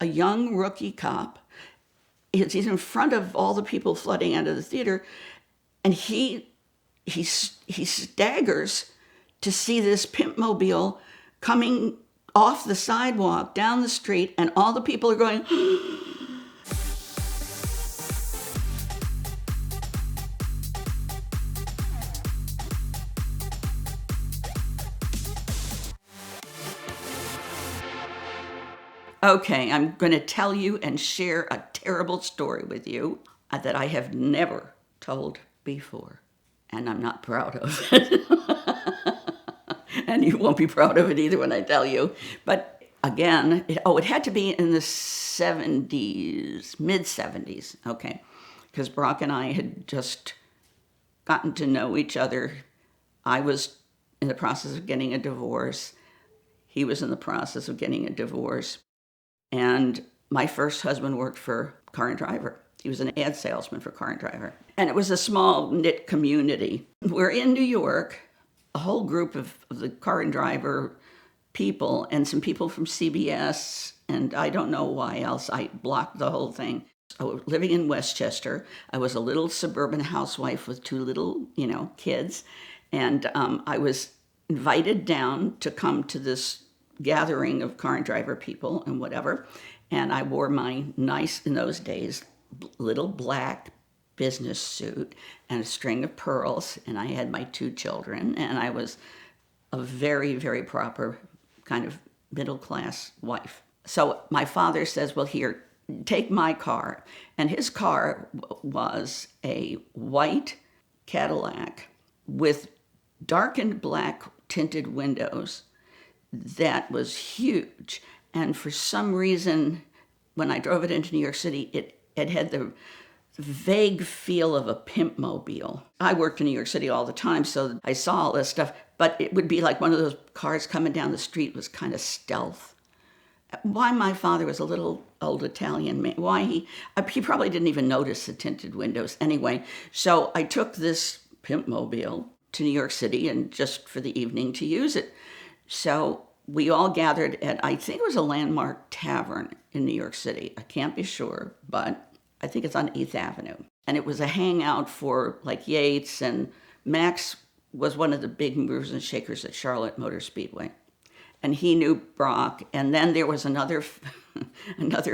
a young rookie cop. He's in front of all the people flooding out of the theater, and he staggers to see this pimp mobile coming off the sidewalk down the street, and all the people are going. Okay, I'm going to tell you and share a terrible story with you that I have never told before, and I'm not proud of it. And you won't be proud of it either when I tell you. But again, it had to be in the 70s, mid-70s, okay, because Brock and I had just gotten to know each other. I was in the process of getting a divorce. He was in the process of getting a divorce. And my first husband worked for Car and Driver. He was an ad salesman for Car and Driver. And it was a small knit community. We're in New York, a whole group of the Car and Driver people and some people from CBS, and I don't know why else. I blocked the whole thing. I was living in Westchester. I was a little suburban housewife with two little, kids. And I was invited down to come to this gathering of Car and Driver people and whatever. And I wore my nice, in those days, little black business suit and a string of pearls. And I had my two children. And I was a very, very proper kind of middle-class wife. So my father says, well, here, take my car. And his car was a white Cadillac with darkened black tinted windows that was huge. And for some reason, when I drove it into New York City, it had the vague feel of a pimp mobile. I worked in New York City all the time, so I saw all this stuff, but it would be like one of those cars coming down the street was kind of stealth. Why my father was a little old Italian man, why he probably didn't even notice the tinted windows anyway. So I took this pimp mobile to New York City and just for the evening to use it. So we all gathered at, I think it was a Landmark Tavern in New York City. I can't be sure, but I think it's on 8th Avenue. And it was a hangout for like Yates, and Max was one of the big movers and shakers at Charlotte Motor Speedway. And he knew Brock. And then there was another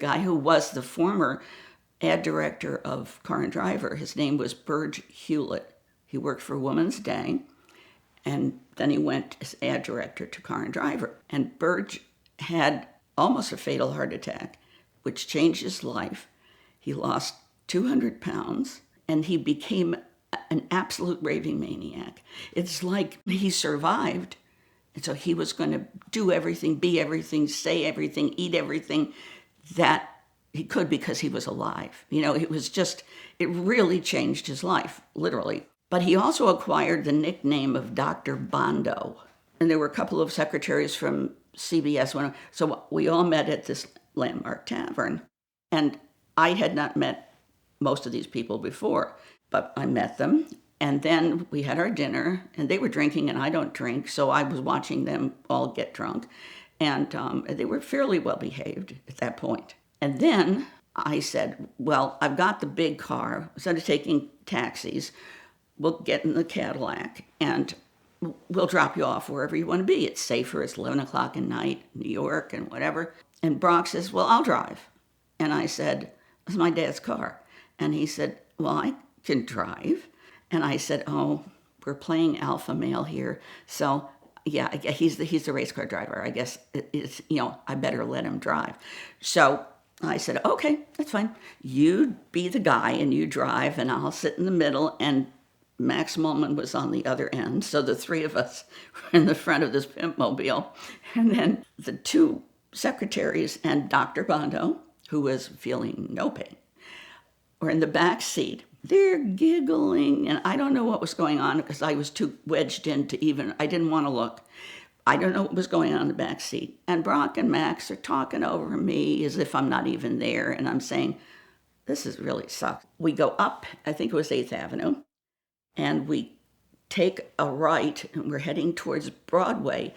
guy who was the former ad director of Car and Driver. His name was Burge Hewlett. He worked for Woman's Day. And then he went as ad director to Car and Driver. And Burge had almost a fatal heart attack, which changed his life. He lost 200 pounds, and he became an absolute raving maniac. It's like he survived, and so he was going to do everything, be everything, say everything, eat everything that he could because he was alive. It really changed his life, literally. But he also acquired the nickname of Dr. Bondo. And there were a couple of secretaries from CBS. So we all met at this Landmark Tavern. And I had not met most of these people before, but I met them. And then we had our dinner, and they were drinking, and I don't drink, so I was watching them all get drunk. And they were fairly well behaved at that point. And then I said, well, I've got the big car. Instead of taking taxis, we'll get in the Cadillac, and we'll drop you off wherever you want to be. It's safer. It's 11 o'clock at night, New York, and whatever. And Brock says, well, I'll drive. And I said, it's my dad's car. And he said, well, I can drive. And I said, oh, we're playing alpha male here. So, yeah, he's the race car driver. I guess it's, I better let him drive. So I said, okay, that's fine. You be the guy and you drive, and I'll sit in the middle. And Max Mullman was on the other end. So the three of us were in the front of this pimp mobile. And then the two secretaries and Dr. Bondo, who was feeling no pain, were in the back seat. They're giggling, and I don't know what was going on because I was too wedged in I didn't want to look. I don't know what was going on in the back seat. And Brock and Max are talking over me as if I'm not even there, and I'm saying, this is really sucks. We go up, I think it was 8th Avenue, and we take a right, and we're heading towards Broadway.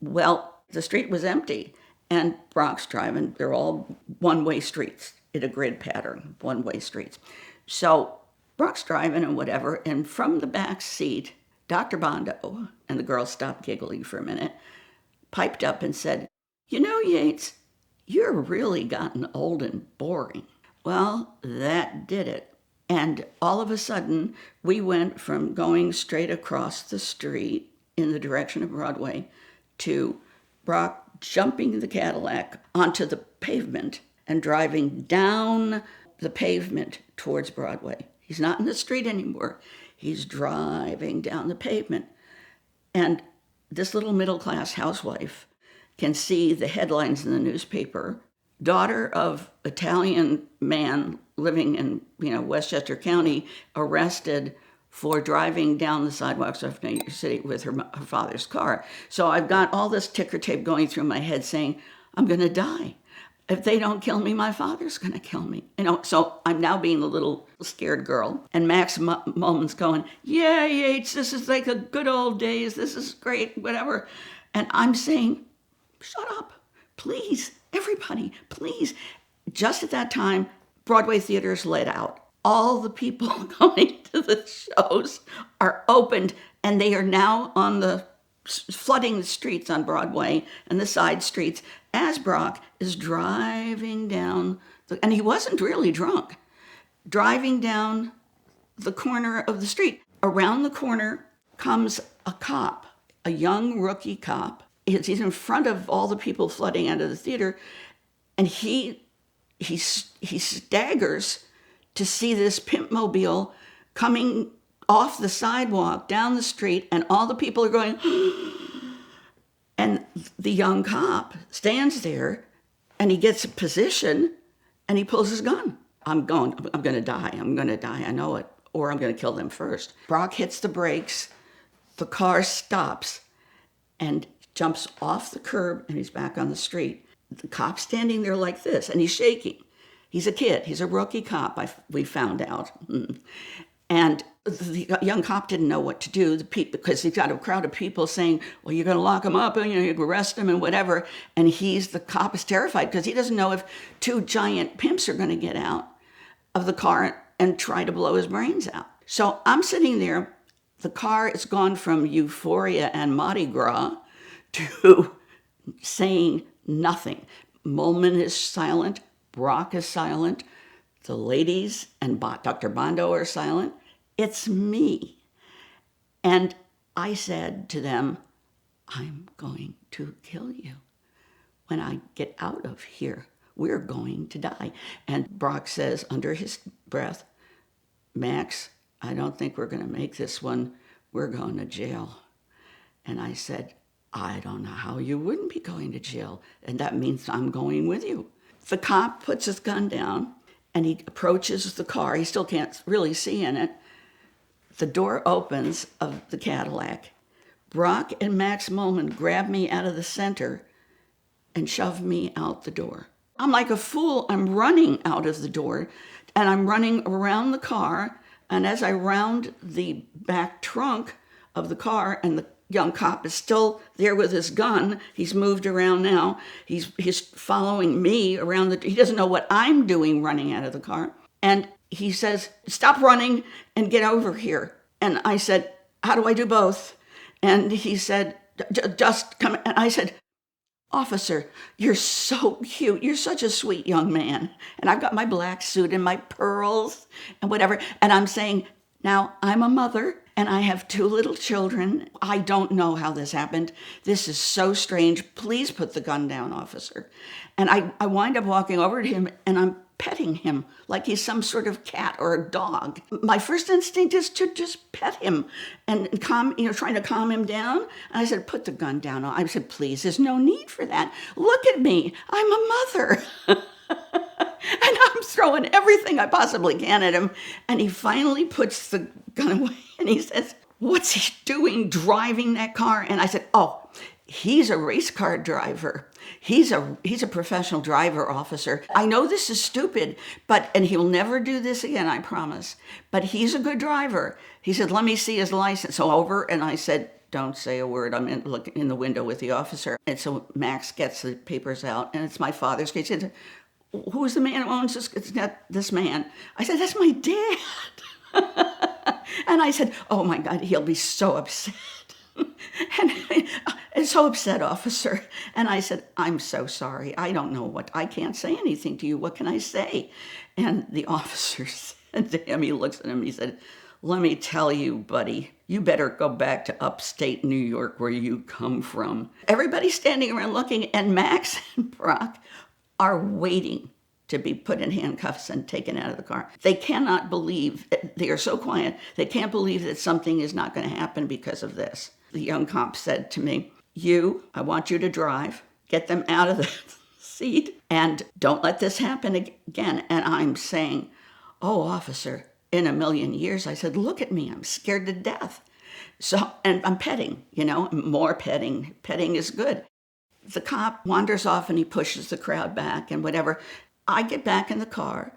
Well, the street was empty, and Brock's driving. They're all one-way streets in a grid pattern, one-way streets. So Brock's driving and whatever, and from the back seat, Dr. Bondo, and the girl stopped giggling for a minute, piped up and said, "You know, Yates, you're really gotten old and boring." Well, that did it. And all of a sudden, we went from going straight across the street in the direction of Broadway to Brock jumping the Cadillac onto the pavement and driving down the pavement towards Broadway. He's not in the street anymore. He's driving down the pavement. And this little middle-class housewife can see the headlines in the newspaper: daughter of Italian man living in Westchester County arrested for driving down the sidewalks of New York City with her father's car. So I've got all this ticker tape going through my head saying, I'm going to die. If they don't kill me, my father's going to kill me. So I'm now being a little scared girl. And Max Mullen's going, yeah, Yates, this is like the good old days. This is great, whatever. And I'm saying, shut up, please, everybody, please. Just at that time, Broadway theaters let out. All the people going to the shows are opened, and they are now on the flooding the streets on Broadway and the side streets as Brock is driving down, and he wasn't really drunk, driving down the corner of the street. Around the corner comes a cop, a young rookie cop. He's in front of all the people flooding out of the theater, and he staggers to see this pimp mobile coming off the sidewalk down the street, and all the people are going, and the young cop stands there, and he gets a position, and he pulls his gun. I'm going to die, I know it, or I'm going to kill them first. Brock hits the brakes, the car stops, and jumps off the curb, and he's back on the street. The cop's standing there like this, and he's shaking. He's a kid. He's a rookie cop, we found out. And the young cop didn't know what to do because he's got a crowd of people saying, well, you're going to lock him up and you arrest him and whatever. And the cop is terrified because he doesn't know if two giant pimps are going to get out of the car and try to blow his brains out. So I'm sitting there. The car has gone from euphoria and Mardi Gras to saying nothing. Mullen is silent. Brock is silent. The ladies and Dr. Bondo are silent. It's me. And I said to them, I'm going to kill you. When I get out of here, we're going to die. And Brock says under his breath, Max, I don't think we're going to make this one. We're going to jail. And I said, I don't know how you wouldn't be going to jail. And that means I'm going with you. The cop puts his gun down and he approaches the car. He still can't really see in it. The door opens of the Cadillac. Brock and Max Mullen grab me out of the center and shove me out the door. I'm like a fool. I'm running out of the door and I'm running around the car. And as I round the back trunk of the car, and the young cop is still there with his gun. He's moved around now. He's following me around he doesn't know what I'm doing running out of the car. And he says, stop running and get over here. And I said, how do I do both? And he said, just come. And I said, officer, you're so cute. You're such a sweet young man. And I've got my black suit and my pearls and whatever. And I'm saying, now I'm a mother. And I have 2 little children. I don't know how this happened. This is so strange. Please put the gun down, officer. And I wind up walking over to him and I'm petting him like he's some sort of cat or a dog. My first instinct is to just pet him and trying to calm him down. And I said, put the gun down. I said, please, there's no need for that. Look at me. I'm a mother. And I'm throwing everything I possibly can at him. And he finally puts the gun away and he says, what's he doing driving that car? And I said, oh, he's a race car driver. He's a professional driver, officer. I know this is stupid, and he'll never do this again, I promise. But he's a good driver. He said, let me see his license. So over, and I said, don't say a word. I'm looking in the window with the officer. And so Max gets the papers out, and it's my father's case. He said, who's the man who owns this? It's not this man. I said, that's my dad. And I said, oh my God, he'll be so upset. And so upset, officer. And I said, I'm so sorry. I don't know I can't say anything to you. What can I say? And the officer said to him, he looks at him, he said, let me tell you, buddy, you better go back to upstate New York where you come from. Everybody's standing around looking, and Max and Brock are waiting to be put in handcuffs and taken out of the car. They cannot believe, they are so quiet, they can't believe that something is not going to happen because of this. The young cop said to me, I want you to drive, get them out of the seat, and don't let this happen again. And I'm saying, oh, officer, in a million years. I said, look at me, I'm scared to death. So, and I'm petting, more petting. Petting is good. The cop wanders off and he pushes the crowd back and whatever. I get back in the car.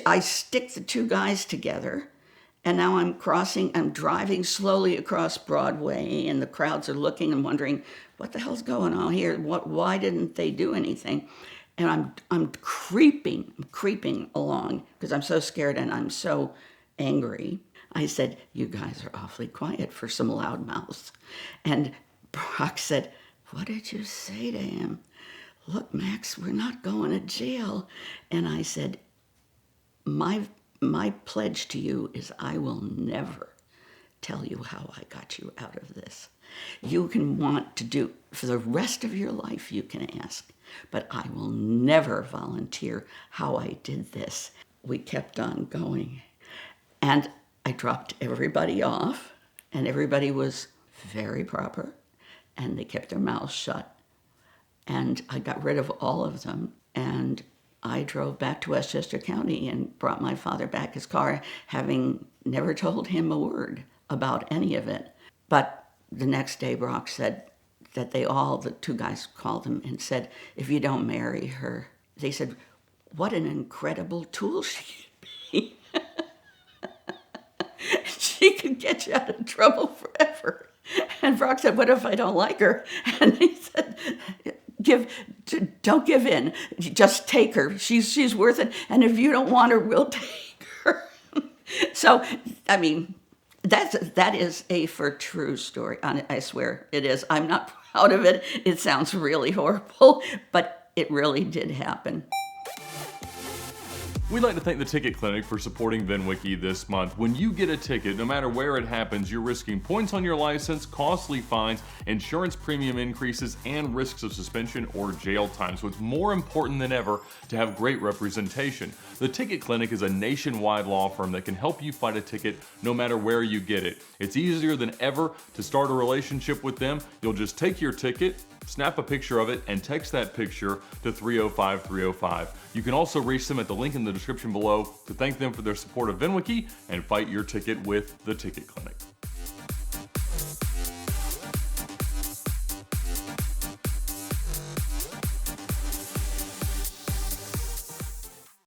I stick the two guys together. And now I'm driving slowly across Broadway, and the crowds are looking and wondering, what the hell's going on here? Why didn't they do anything? And I'm creeping along because I'm so scared and I'm so angry. I said, you guys are awfully quiet for some loudmouths. And Brock said, what did you say to him? Look, Max, we're not going to jail. And I said, my pledge to you is I will never tell you how I got you out of this. You can want to do, for the rest of your life, you can ask, but I will never volunteer how I did this. We kept on going. And I dropped everybody off, and everybody was very proper, and they kept their mouths shut. And I got rid of all of them, and I drove back to Westchester County and brought my father back his car, having never told him a word about any of it. But the next day, Brock said that the two guys called him and said, if you don't marry her, they said, what an incredible tool she could be. She could get you out of trouble forever. And Brock said, what if I don't like her? And he said, don't give in. Just take her. She's worth it. And if you don't want her, we'll take her. So, I mean, that is a for true story. I swear it is. I'm not proud of it. It sounds really horrible, but it really did happen. We'd like to thank the Ticket Clinic for supporting VINwiki this month. When you get a ticket, no matter where it happens, you're risking points on your license, costly fines, insurance premium increases, and risks of suspension or jail time. So it's more important than ever to have great representation. The Ticket Clinic is a nationwide law firm that can help you fight a ticket no matter where you get it. It's easier than ever to start a relationship with them. You'll just take your ticket, snap a picture of it, and text that picture to 305-305. You can also reach them at the link in the description below to thank them for their support of VINwiki and fight your ticket with the Ticket Clinic.